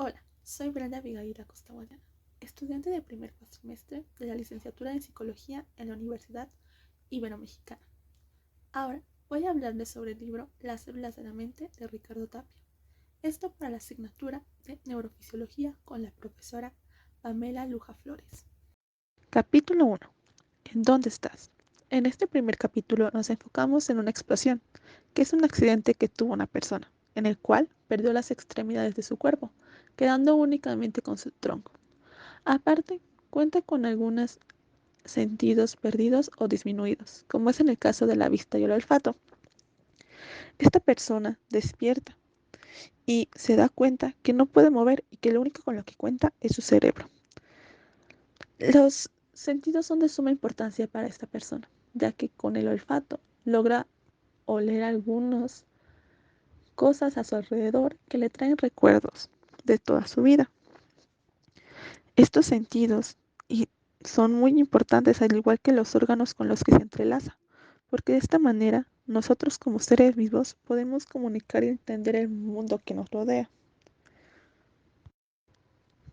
Hola, soy Brenda Abigail Acosta Guadiana, estudiante de primer cuatrimestre de la licenciatura en Psicología en la Universidad Iberomexicana. Ahora voy a hablarles sobre el libro Las células de la mente de Ricardo Tapia. Esto para la asignatura de Neurofisiología con la profesora Pamela Luja Flores. Capítulo 1. ¿En dónde estás? En este primer capítulo nos enfocamos en una explosión, que es un accidente que tuvo una persona, en el cual perdió las extremidades de su cuerpo, quedando únicamente con su tronco. Aparte, cuenta con algunos sentidos perdidos o disminuidos, como es en el caso de la vista y el olfato. Esta persona despierta y se da cuenta que no puede mover y que lo único con lo que cuenta es su cerebro. Los sentidos son de suma importancia para esta persona, ya que con el olfato logra oler algunas cosas a su alrededor que le traen recuerdos de toda su vida. Estos sentidos son muy importantes, al igual que los órganos con los que se entrelaza, porque de esta manera nosotros como seres vivos podemos comunicar y entender el mundo que nos rodea.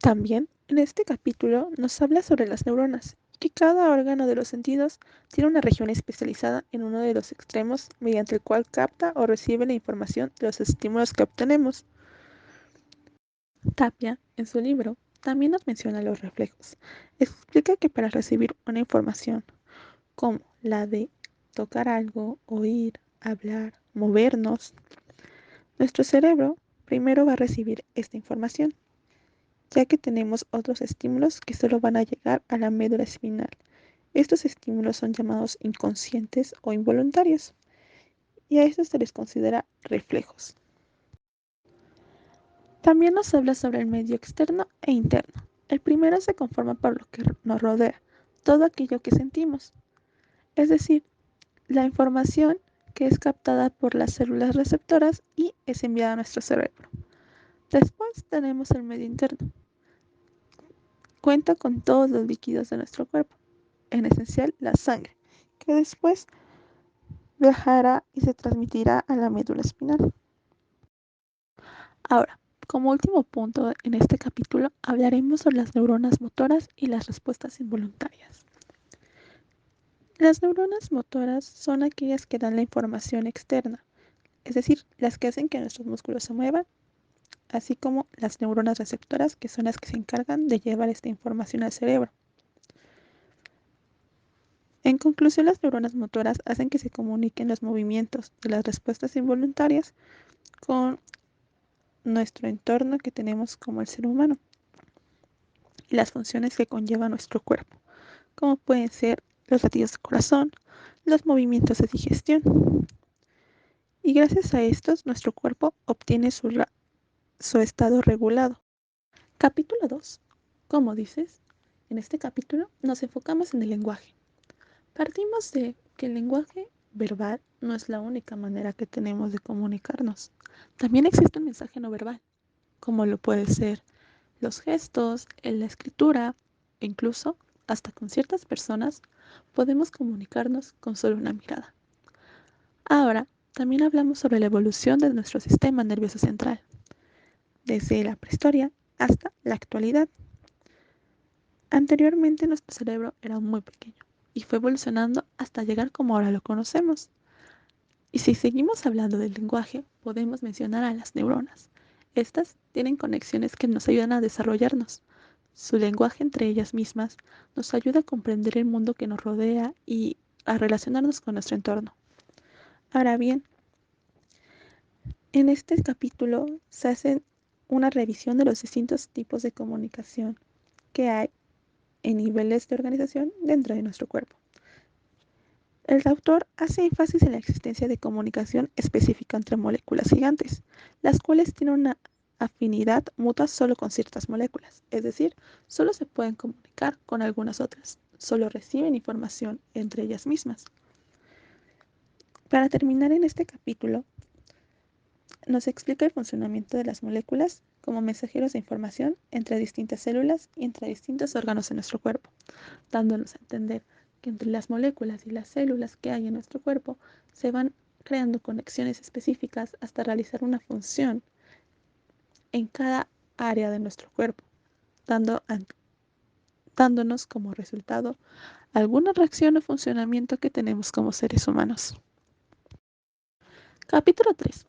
También en este capítulo nos habla sobre las neuronas y que cada órgano de los sentidos tiene una región especializada en uno de los extremos mediante el cual capta o recibe la información de los estímulos que obtenemos. Tapia, en su libro, también nos menciona los reflejos. Explica que para recibir una información como la de tocar algo, oír, hablar, movernos, nuestro cerebro primero va a recibir esta información, ya que tenemos otros estímulos que solo van a llegar a la médula espinal. Estos estímulos son llamados inconscientes o involuntarios, y a estos se les considera reflejos. También nos habla sobre el medio externo e interno. El primero se conforma por lo que nos rodea, todo aquello que sentimos, es decir, la información que es captada por las células receptoras y es enviada a nuestro cerebro. Después tenemos el medio interno. Cuenta con todos los líquidos de nuestro cuerpo, en esencial la sangre, que después viajará y se transmitirá a la médula espinal. Ahora, como último punto en este capítulo, hablaremos sobre las neuronas motoras y las respuestas involuntarias. Las neuronas motoras son aquellas que dan la información externa, es decir, las que hacen que nuestros músculos se muevan, así como las neuronas receptoras, que son las que se encargan de llevar esta información al cerebro. En conclusión, las neuronas motoras hacen que se comuniquen los movimientos de las respuestas involuntarias con nuestro entorno que tenemos como el ser humano y las funciones que conlleva nuestro cuerpo, como pueden ser los latidos del corazón, los movimientos de digestión. Y gracias a estos, nuestro cuerpo obtiene su estado regulado. Capítulo 2. Como dices, en este capítulo nos enfocamos en el lenguaje. Partimos de que el lenguaje verbal no es la única manera que tenemos de comunicarnos. También existe un mensaje no verbal, como lo puede ser los gestos, en la escritura, e incluso hasta con ciertas personas podemos comunicarnos con solo una mirada. Ahora, también hablamos sobre la evolución de nuestro sistema nervioso central, desde la prehistoria hasta la actualidad. Anteriormente nuestro cerebro era muy pequeño y fue evolucionando hasta llegar como ahora lo conocemos. Y si seguimos hablando del lenguaje, podemos mencionar a las neuronas. Estas tienen conexiones que nos ayudan a desarrollarnos. Su lenguaje entre ellas mismas nos ayuda a comprender el mundo que nos rodea y a relacionarnos con nuestro entorno. Ahora bien, en este capítulo se hace una revisión de los distintos tipos de comunicación que hay en niveles de organización dentro de nuestro cuerpo. El autor hace énfasis en la existencia de comunicación específica entre moléculas gigantes, las cuales tienen una afinidad mutua solo con ciertas moléculas, es decir, solo se pueden comunicar con algunas otras, solo reciben información entre ellas mismas. Para terminar en este capítulo, nos explica el funcionamiento de las moléculas como mensajeros de información entre distintas células y entre distintos órganos en nuestro cuerpo, dándonos a entender que entre las moléculas y las células que hay en nuestro cuerpo se van creando conexiones específicas hasta realizar una función en cada área de nuestro cuerpo, dándonos como resultado alguna reacción o funcionamiento que tenemos como seres humanos. Capítulo 3.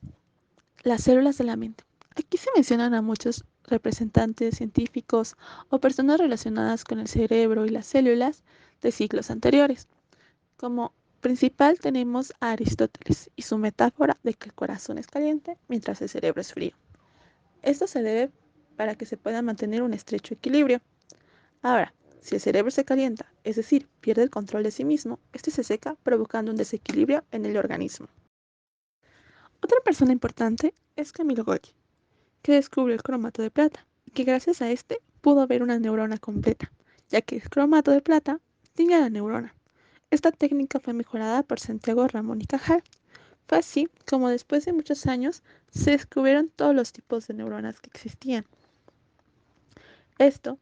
Las células de la mente. Aquí se mencionan a muchos representantes científicos o personas relacionadas con el cerebro y las células de siglos anteriores. Como principal tenemos a Aristóteles y su metáfora de que el corazón es caliente mientras el cerebro es frío. Esto se debe para que se pueda mantener un estrecho equilibrio. Ahora, si el cerebro se calienta, es decir, pierde el control de sí mismo, este se seca provocando un desequilibrio en el organismo. Otra persona importante es Camilo Golgi, que descubrió el cromato de plata y que gracias a este pudo ver una neurona completa, ya que el cromato de plata tiñe a la neurona. Esta técnica fue mejorada por Santiago Ramón y Cajal. Fue así como después de muchos años se descubrieron todos los tipos de neuronas que existían. Esto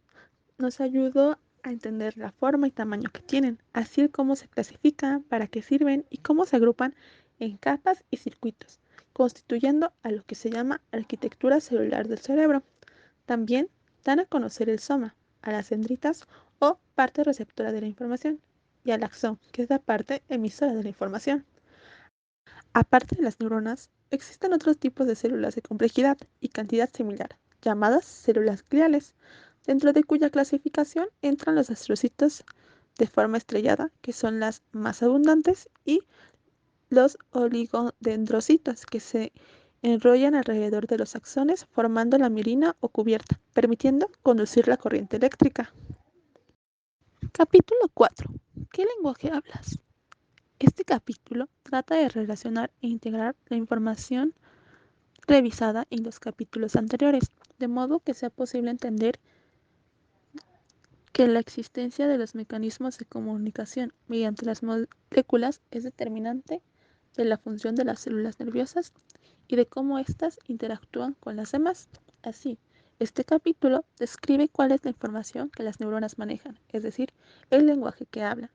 nos ayudó a entender la forma y tamaño que tienen, así como se clasifican, para qué sirven y cómo se agrupan en capas y circuitos, constituyendo a lo que se llama arquitectura celular del cerebro. También dan a conocer el soma, a las dendritas o parte receptora de la información, y al axón, que es la parte emisora de la información. Aparte de las neuronas, existen otros tipos de células de complejidad y cantidad similar, llamadas células gliales, dentro de cuya clasificación entran los astrocitos de forma estrellada, que son las más abundantes, y los oligodendrocitos, que se enrollan alrededor de los axones formando la mielina o cubierta, permitiendo conducir la corriente eléctrica. Capítulo 4. ¿Qué lenguaje hablas? Este capítulo trata de relacionar e integrar la información revisada en los capítulos anteriores, de modo que sea posible entender que la existencia de los mecanismos de comunicación mediante las moléculas es determinante de la función de las células nerviosas y de cómo éstas interactúan con las demás. Así, este capítulo describe cuál es la información que las neuronas manejan, es decir, el lenguaje que hablan,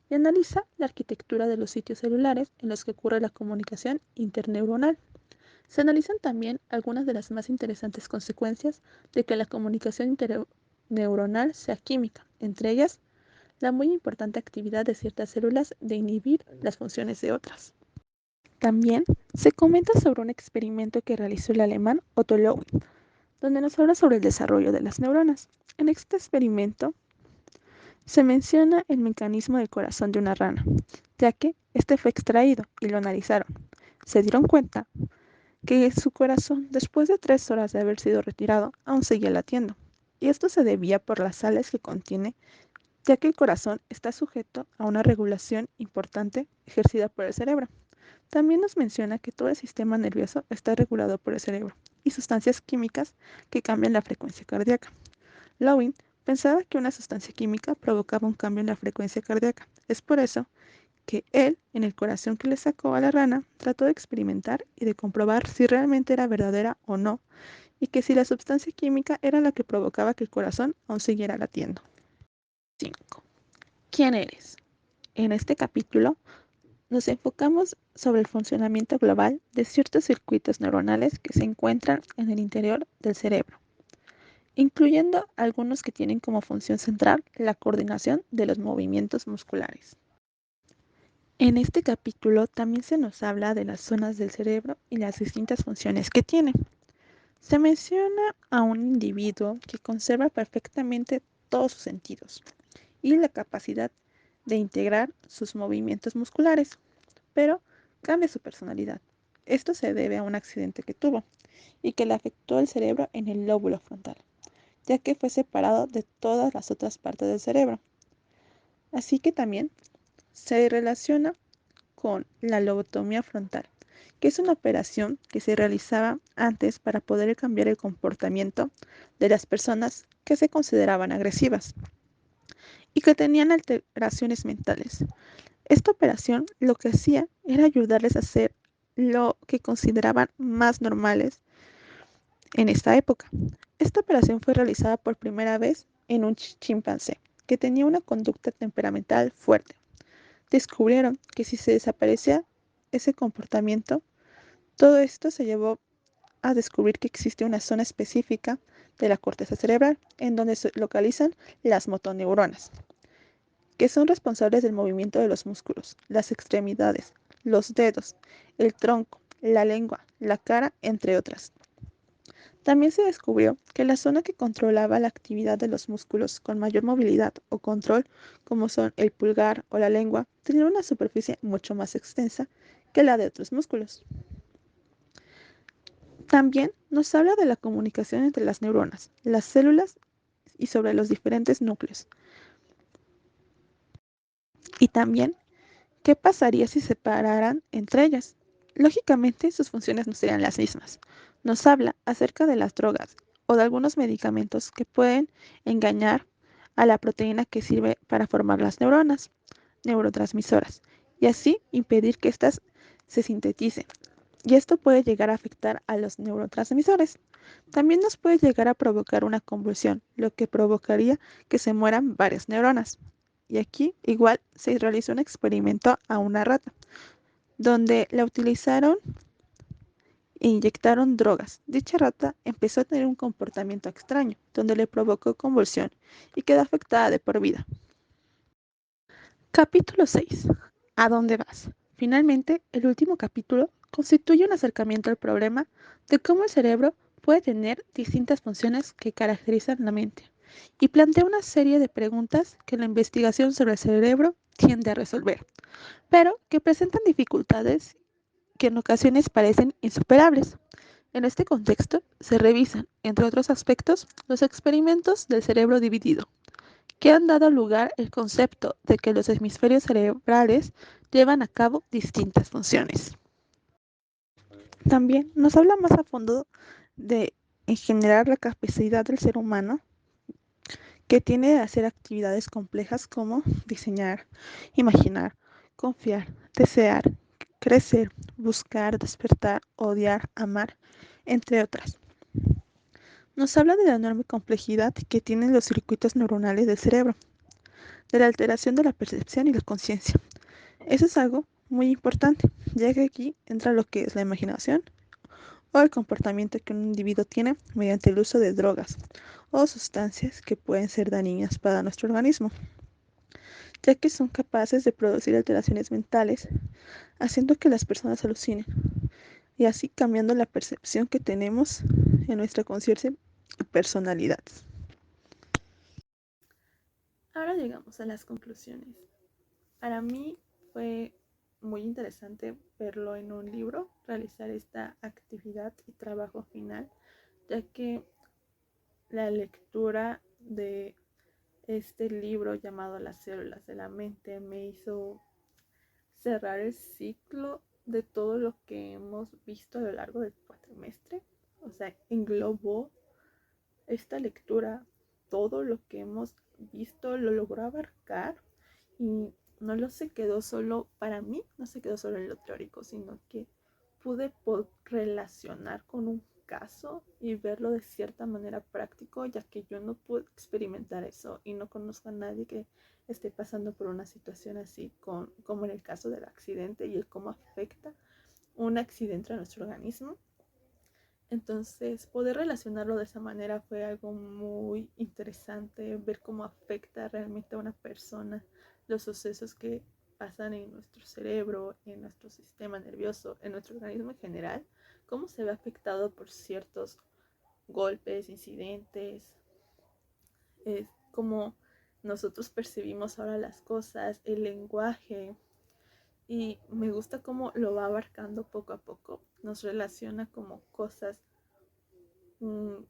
y analiza la arquitectura de los sitios celulares en los que ocurre la comunicación interneuronal. Se analizan también algunas de las más interesantes consecuencias de que la comunicación interneuronal sea química, entre ellas la muy importante actividad de ciertas células de inhibir las funciones de otras. También se comenta sobre un experimento que realizó el alemán Otto Loewi, donde nos habla sobre el desarrollo de las neuronas. En este experimento se menciona el mecanismo del corazón de una rana, ya que este fue extraído y lo analizaron. Se dieron cuenta que su corazón, después de 3 horas de haber sido retirado, aún seguía latiendo. Y esto se debía por las sales que contiene, ya que el corazón está sujeto a una regulación importante ejercida por el cerebro. También nos menciona que todo el sistema nervioso está regulado por el cerebro y sustancias químicas que cambian la frecuencia cardíaca. Loewi pensaba que una sustancia química provocaba un cambio en la frecuencia cardíaca. Es por eso que él, en el corazón que le sacó a la rana, trató de experimentar y de comprobar si realmente era verdadera o no, y que si la sustancia química era la que provocaba que el corazón aún siguiera latiendo. 5. ¿Quién eres? En este capítulo nos enfocamos sobre el funcionamiento global de ciertos circuitos neuronales que se encuentran en el interior del cerebro, incluyendo algunos que tienen como función central la coordinación de los movimientos musculares. En este capítulo también se nos habla de las zonas del cerebro y las distintas funciones que tiene. Se menciona a un individuo que conserva perfectamente todos sus sentidos y la capacidad de integrar sus movimientos musculares, pero cambia su personalidad. Esto se debe a un accidente que tuvo y que le afectó el cerebro en el lóbulo frontal, ya que fue separado de todas las otras partes del cerebro. Así que también se relaciona con la lobotomía frontal, que es una operación que se realizaba antes para poder cambiar el comportamiento de las personas que se consideraban agresivas y que tenían alteraciones mentales. Esta operación lo que hacía era ayudarles a hacer lo que consideraban más normales en esta época. Esta operación fue realizada por primera vez en un chimpancé que tenía una conducta temperamental fuerte. Descubrieron que si se desaparecía ese comportamiento, todo esto se llevó a descubrir que existe una zona específica de la corteza cerebral, en donde se localizan las motoneuronas, que son responsables del movimiento de los músculos, las extremidades, los dedos, el tronco, la lengua, la cara, entre otras. También se descubrió que la zona que controlaba la actividad de los músculos con mayor movilidad o control, como son el pulgar o la lengua, tenía una superficie mucho más extensa que la de otros músculos. También nos habla de la comunicación entre las neuronas, las células y sobre los diferentes núcleos. Y también, ¿qué pasaría si se separaran entre ellas? Lógicamente, sus funciones no serían las mismas. Nos habla acerca de las drogas o de algunos medicamentos que pueden engañar a la proteína que sirve para formar las neuronas, neurotransmisoras, y así impedir que éstas se sinteticen. Y esto puede llegar a afectar a los neurotransmisores. También nos puede llegar a provocar una convulsión, lo que provocaría que se mueran varias neuronas. Y aquí igual se realizó un experimento a una rata, donde la utilizaron e inyectaron drogas. Dicha rata empezó a tener un comportamiento extraño, donde le provocó convulsión y quedó afectada de por vida. Capítulo 6. ¿A dónde vas? Finalmente, el último capítulo constituye un acercamiento al problema de cómo el cerebro puede tener distintas funciones que caracterizan la mente y plantea una serie de preguntas que la investigación sobre el cerebro tiende a resolver, pero que presentan dificultades que en ocasiones parecen insuperables. En este contexto, se revisan, entre otros aspectos, los experimentos del cerebro dividido, que han dado lugar el concepto de que los hemisferios cerebrales llevan a cabo distintas funciones. También nos habla más a fondo de, en general, la capacidad del ser humano que tiene de hacer actividades complejas como diseñar, imaginar, confiar, desear, crecer, buscar, despertar, odiar, amar, entre otras. Nos habla de la enorme complejidad que tienen los circuitos neuronales del cerebro, de la alteración de la percepción y la conciencia. Eso es algo muy importante, ya que aquí entra lo que es la imaginación o el comportamiento que un individuo tiene mediante el uso de drogas o sustancias que pueden ser dañinas para nuestro organismo, ya que son capaces de producir alteraciones mentales, haciendo que las personas alucinen y así cambiando la percepción que tenemos en nuestra conciencia y personalidad. Ahora llegamos a las conclusiones. Para mí fue muy interesante verlo en un libro, realizar esta actividad y trabajo final, ya que la lectura de este libro llamado Las células de la mente me hizo cerrar el ciclo de todo lo que hemos visto a lo largo del cuatrimestre. O sea, englobó esta lectura todo lo que hemos visto, lo logró abarcar y no lo se quedó solo para mí, no se quedó solo en lo teórico, sino que pude relacionar con un caso y verlo de cierta manera práctico, ya que yo no pude experimentar eso y no conozco a nadie que esté pasando por una situación así, como en el caso del accidente y el cómo afecta un accidente a nuestro organismo. Entonces, poder relacionarlo de esa manera fue algo muy interesante, ver cómo afecta realmente a una persona los sucesos que pasan en nuestro cerebro, en nuestro sistema nervioso, en nuestro organismo en general, cómo se ve afectado por ciertos golpes, incidentes, cómo nosotros percibimos ahora las cosas, el lenguaje, y me gusta cómo lo va abarcando poco a poco, nos relaciona como cosas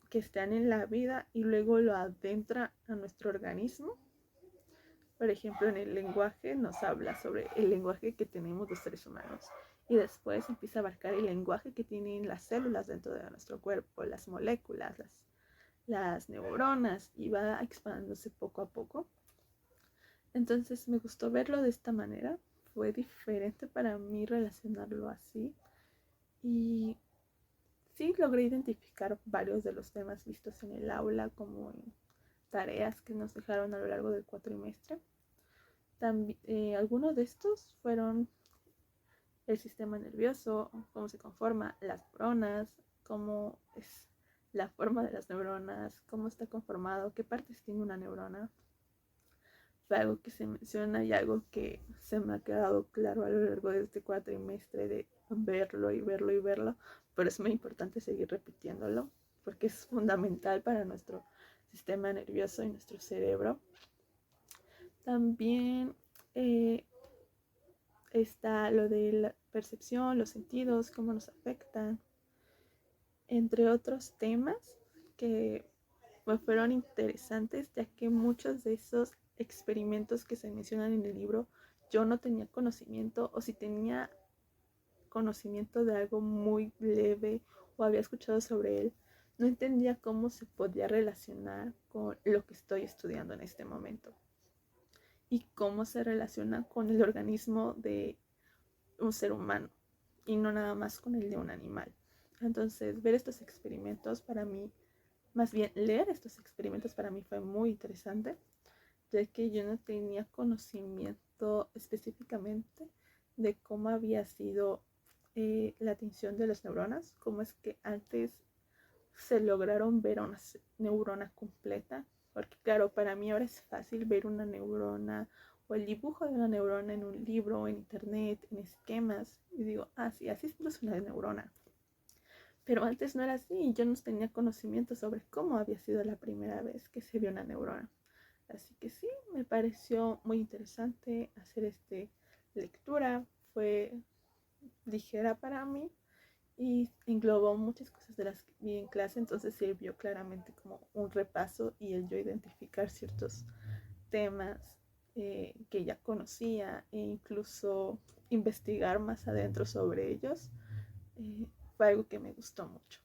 que están en la vida y luego lo adentra a nuestro organismo. Por ejemplo, en el lenguaje nos habla sobre el lenguaje que tenemos los seres humanos y después empieza a abarcar el lenguaje que tienen las células dentro de nuestro cuerpo, las moléculas, las neuronas, y va expandiéndose poco a poco. Entonces me gustó verlo de esta manera, fue diferente para mí relacionarlo así y sí logré identificar varios de los temas vistos en el aula como en tareas que nos dejaron a lo largo del cuatrimestre. Algunos de estos fueron el sistema nervioso, cómo se conforma, las neuronas, cómo es la forma de las neuronas, cómo está conformado, qué partes tiene una neurona. Fue algo que se menciona y algo que se me ha quedado claro a lo largo de este cuatrimestre de verlo y verlo y verlo, pero es muy importante seguir repitiéndolo porque es fundamental para nuestro sistema nervioso y nuestro cerebro. También está lo de la percepción, los sentidos, cómo nos afectan, entre otros temas que me fueron interesantes, ya que muchos de esos experimentos que se mencionan en el libro yo no tenía conocimiento, o si tenía conocimiento de algo muy leve o había escuchado sobre él, no entendía cómo se podía relacionar con lo que estoy estudiando en este momento y cómo se relaciona con el organismo de un ser humano y no nada más con el de un animal. Entonces, ver estos experimentos para mí, más bien leer estos experimentos para mí fue muy interesante, ya que yo no tenía conocimiento específicamente de cómo había sido la atención de las neuronas, cómo es que antes se lograron ver una neurona completa, porque claro, para mí ahora es fácil ver una neurona o el dibujo de una neurona en un libro, en internet, en esquemas, y digo, ah, sí, así es una neurona. Pero antes no era así, yo no tenía conocimiento sobre cómo había sido la primera vez que se vio una neurona. Así que sí, me pareció muy interesante hacer esta lectura, fue ligera para mí y englobó muchas cosas de las que vi en clase, entonces sirvió claramente como un repaso y el yo identificar ciertos temas que ya conocía e incluso investigar más adentro sobre ellos, fue algo que me gustó mucho.